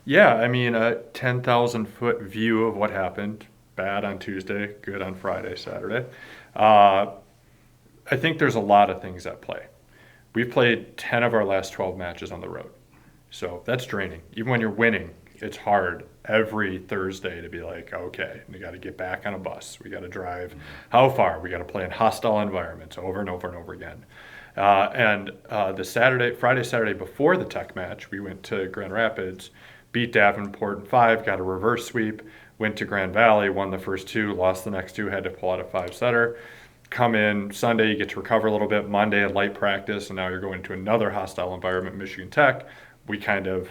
Yeah, I mean, a 10,000-foot view of what happened. Bad on Tuesday, good on Friday, Saturday. Uh, I think there's a lot of things at play. We've played 10 of our last 12 matches on the road. So that's draining. Even when you're winning, it's hard every Thursday to be like, okay, we got to get back on a bus. We got to drive how far? We got to play in hostile environments over and over and over again. And the Friday, Saturday before the Tech match, we went to Grand Rapids, beat Davenport in five, got a reverse sweep, went to Grand Valley, won the first two, lost the next two, had to pull out a five-setter. Come in Sunday, you get to recover a little bit. Monday, a light practice, and now you're going to another hostile environment, Michigan Tech. We kind of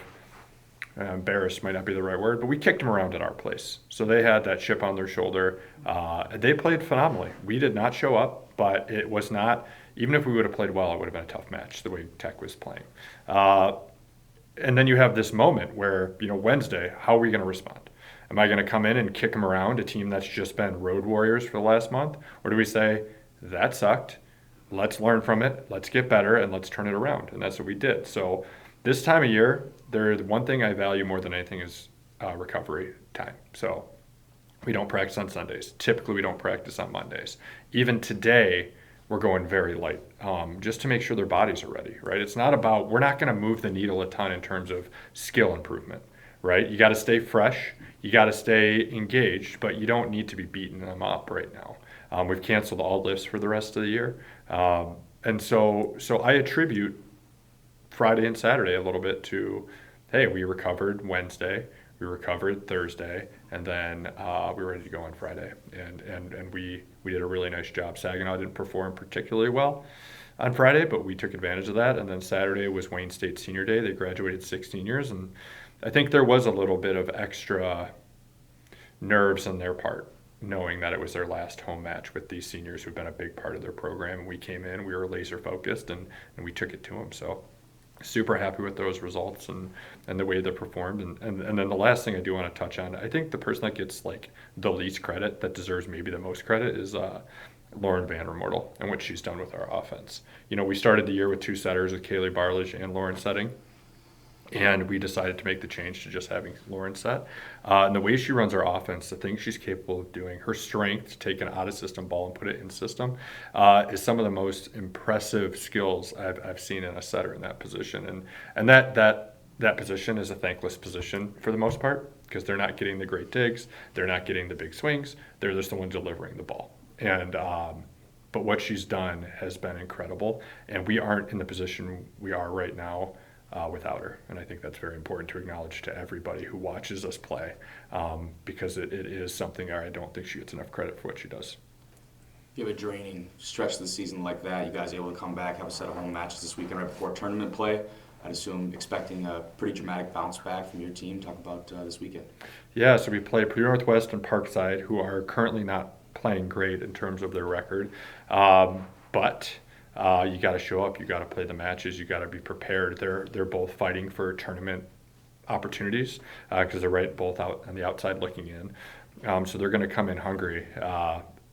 embarrassed might not be the right word, but we kicked them around at our place. So they had that chip on their shoulder. They played phenomenally. We did not show up, but it was not, even if we would have played well, it would have been a tough match the way Tech was playing. And then you have this moment where, Wednesday, how are we going to respond? Am I going to come in and kick them around, a team that's just been road warriors for the last month? Or do we say, that sucked, let's learn from it, let's get better, and let's turn it around? And that's what we did. So this time of year, the one thing I value more than anything is recovery time. So we don't practice on Sundays. Typically, we don't practice on Mondays. Even today, we're going very light, just to make sure their bodies are ready, right? It's not about, we're not going to move the needle a ton in terms of skill improvement, right? You got to stay fresh, you got to stay engaged, but you don't need to be beating them up right now. We've canceled all lifts for the rest of the year. And so I attribute Friday and Saturday a little bit to, hey, we recovered Wednesday, we recovered Thursday, and then we were ready to go on Friday. And we did a really nice job. Saginaw didn't perform particularly well on Friday, but we took advantage of that. And then Saturday was Wayne State Senior Day. They graduated 16 years, and I think there was a little bit of extra nerves on their part, knowing that it was their last home match with these seniors who've been a big part of their program. And we came in, we were laser focused, and we took it to them. So super happy with those results and the way they performed. And then the last thing I do want to touch on, I think the person that gets like the least credit, that deserves maybe the most credit, is Lauren Vandermortel and what she's done with our offense. We started the year with two setters with Kaylee Barlage and Lauren setting. And we decided to make the change to just having Lauren set. And the way she runs our offense, the things she's capable of doing, her strength to take an out-of-system ball and put it in system, is some of the most impressive skills I've seen in a setter in that position. And that position is a thankless position for the most part, because they're not getting the great digs, they're not getting the big swings, they're just the ones delivering the ball. But what she's done has been incredible, and we aren't in the position we are right now without her. And I think that's very important to acknowledge to everybody who watches us play, because it is something I don't think she gets enough credit for what she does. You have a draining stretch of the season like that. You guys are able to come back, have a set of home matches this weekend right before tournament play. I'd assume expecting a pretty dramatic bounce back from your team. Talk about this weekend. Yeah, so we play Purdue Northwest and Parkside, who are currently not playing great in terms of their record. But you got to show up. You got to play the matches. You got to be prepared. They're both fighting for tournament opportunities, because they're right both out on the outside looking in. So they're going to come in hungry.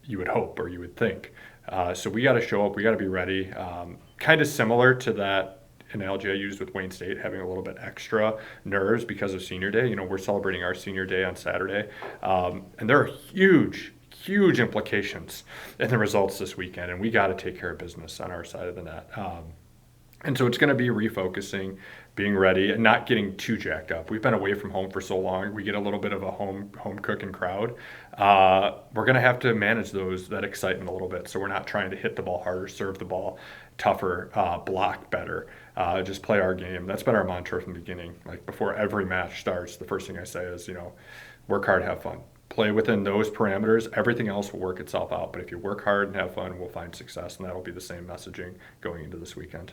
You would hope, or you would think. So we got to show up. We got to be ready. Kind of similar to that analogy I used with Wayne State, having a little bit extra nerves because of Senior Day. We're celebrating our Senior Day on Saturday, and there are huge implications in the results this weekend, and we got to take care of business on our side of the net. And so it's going to be refocusing, being ready, and not getting too jacked up. We've been away from home for so long. We get a little bit of a home cooking crowd. We're going to have to manage that excitement a little bit. So we're not trying to hit the ball harder, serve the ball tougher, block better, just play our game. That's been our mantra from the beginning. Like before every match starts, the first thing I say is, work hard, have fun. Play within those parameters. Everything else will work itself out. But if you work hard and have fun, we'll find success, and that'll be the same messaging going into this weekend.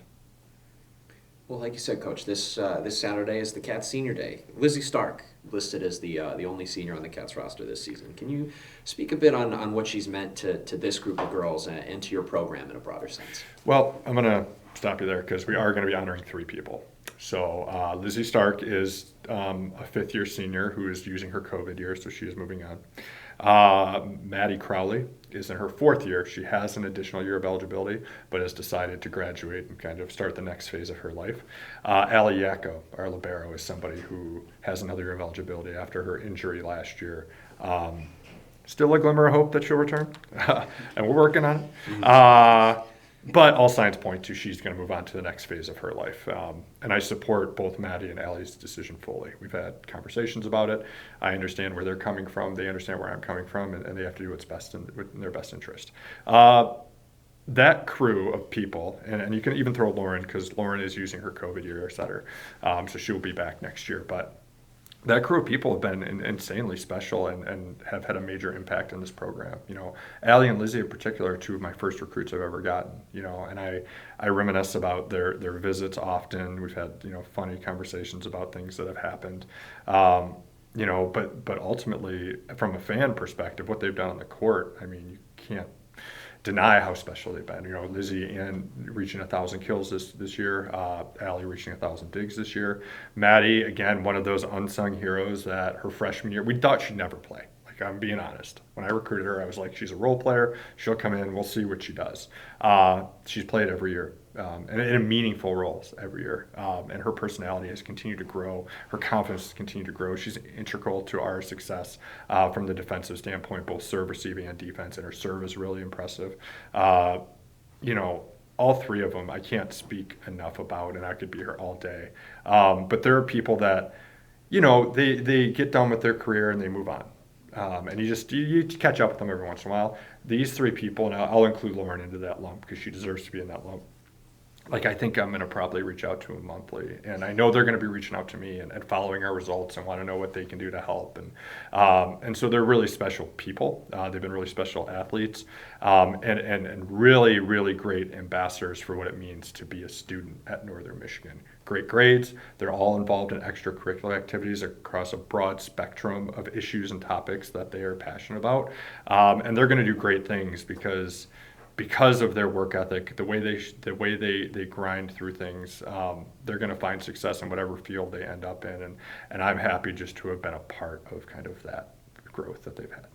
Well, like you said, Coach, this Saturday is the Cats Senior Day. Lizzie Stark listed as the only senior on the Cats roster this season. Can you speak a bit on what she's meant to this group of girls and to your program in a broader sense? Well, I'm going to stop you there because we are going to be honoring 3 people. So Lizzie Stark is a 5th-year senior who is using her COVID year, so she is moving on. Maddie Crowley is in her 4th year. She has an additional year of eligibility, but has decided to graduate and kind of start the next phase of her life. Allie Yacko, our libero, is somebody who has another year of eligibility after her injury last year. Still a glimmer of hope that she'll return, and we're working on it. But all signs point to she's going to move on to the next phase of her life. And I support both Maddie and Allie's decision fully. We've had conversations about it. I understand where they're coming from. They understand where I'm coming from, and they have to do what's best in their best interest. That crew of people, and you can even throw Lauren, because Lauren is using her COVID year setter, so she'll be back next year. But that crew of people have been insanely special and have had a major impact in this program. Allie and Lizzie in particular are 2 of my first recruits I've ever gotten, and I reminisce about their visits often. We've had, funny conversations about things that have happened. But ultimately, from a fan perspective, what they've done on the court, I mean, you can't deny how special they've been. Lizzie and reaching 1,000 kills this year, Allie reaching 1,000 digs this year. Maddie, again, one of those unsung heroes that her freshman year, we thought she'd never play. Like, I'm being honest. When I recruited her, I was like, she's a role player. She'll come in. We'll see what she does. She's played every year, and in meaningful roles every year. And her personality has continued to grow. Her confidence has continued to grow. She's integral to our success from the defensive standpoint, both serve, receiving, and defense. And her serve is really impressive. All 3 of them I can't speak enough about, and I could be here all day. But there are people that, they get done with their career and they move on. And you catch up with them every once in a while. These 3 people, and I'll include Lauren into that lump because she deserves to be in that lump. Like, I think I'm going to probably reach out to them monthly, and I know they're going to be reaching out to me and following our results and want to know what they can do to help. And so they're really special people. They've been really special athletes, and really, really great ambassadors for what it means to be a student at Northern Michigan. Great grades. They're all involved in extracurricular activities across a broad spectrum of issues and topics that they are passionate about. And they're going to do great things because of their work ethic, the way they grind through things. They're going to find success in whatever field they end up in. And I'm happy just to have been a part of kind of that growth that they've had.